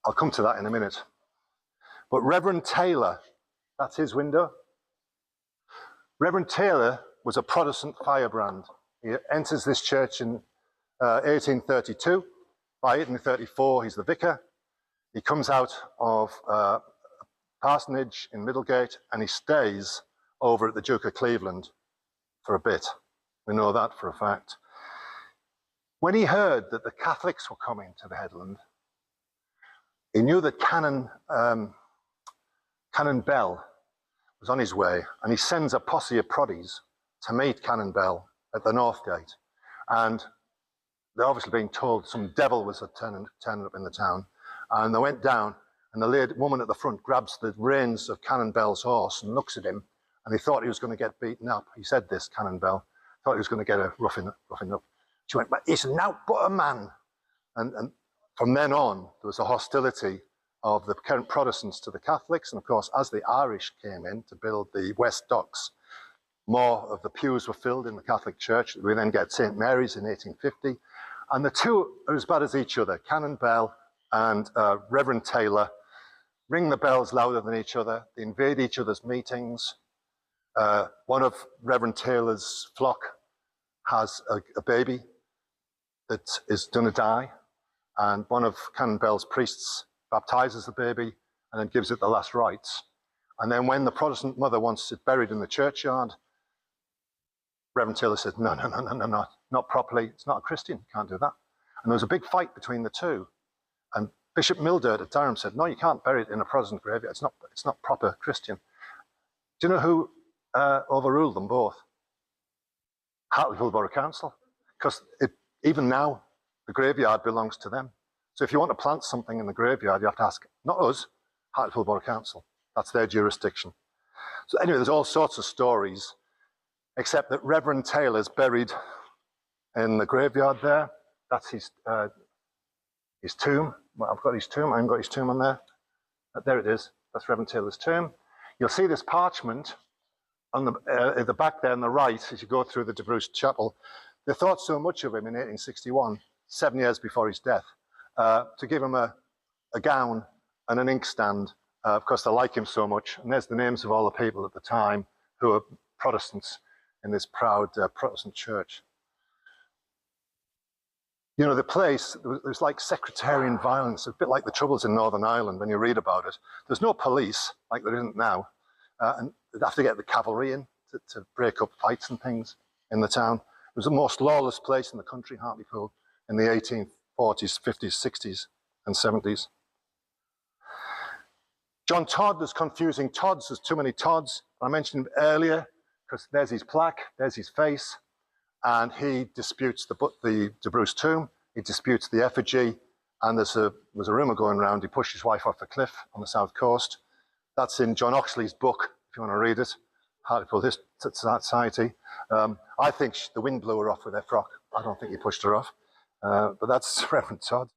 I'll come to that in a minute. But Reverend Taylor, that's his window. Reverend Taylor was a Protestant firebrand. He enters this church in 1832. By 1834, he's the vicar. He comes out of parsonage in Middlegate, and he stays over at the Duke of Cleveland for a bit. We know that for a fact. When he heard that the Catholics were coming to the headland, he knew that Canon Bell was on his way, and he sends a posse of proddies to meet Canon Bell at the North Gate. And they're obviously being told some devil was turning up in the town. And they went down, and the woman at the front grabs the reins of Canon Bell's horse and looks at him, and he thought he was going to get beaten up. He said this, Canon Bell, thought he was going to get a roughing up. She went, but he's now but a man. And from then on, there was a hostility of the current Protestants to the Catholics. And of course, as the Irish came in to build the West Docks, more of the pews were filled in the Catholic Church. We then get St. Mary's in 1850. And the two are as bad as each other. Canon Bell and Reverend Taylor ring the bells louder than each other. They invade each other's meetings. One of Reverend Taylor's flock has a baby that is going to die. And one of Canon Bell's priests baptizes the baby and then gives it the last rites. And then when the Protestant mother wants it buried in the churchyard, Reverend Taylor says, no, not properly. It's not a Christian, you can't do that. And there was a big fight between the two. And Bishop Mildirt at Durham said, no, you can't bury it in a Protestant graveyard. It's not proper Christian. Do you know who overruled them both? Hartlepool Borough Council. Because even now, the graveyard belongs to them. So if you want to plant something in the graveyard, you have to ask, not us, Hartlepool Borough Council. That's their jurisdiction. So anyway, there's all sorts of stories, except that Reverend Taylor's buried in the graveyard there. That's his tomb. Well, I've got his tomb. I haven't got his tomb on there. There it is. That's Reverend Taylor's tomb. You'll see this parchment on at the back there on the right as you go through the De Bruce Chapel. They thought so much of him in 1861, 7 years before his death, to give him a gown and an inkstand, because they like him so much. And there's the names of all the people at the time who are Protestants in this proud Protestant church. You know, the place, there's like sectarian violence, a bit like the Troubles in Northern Ireland when you read about it. There's no police, like there isn't now, and they'd have to get the cavalry in to break up fights and things in the town. It was the most lawless place in the country, Hartlepool, in the 1840s, 50s, 60s, and 70s. John Todd, there's confusing Todds, there's too many Todds. I mentioned him earlier, because there's his plaque, there's his face, and he disputes the De Bruce tomb, he disputes the effigy, and there's a rumour going around he pushed his wife off a cliff on the south coast. That's in John Oxley's book, if you want to read it, Hartlepool Society. I think the wind blew her off with her frock. I don't think he pushed her off, but that's Reverend Todd.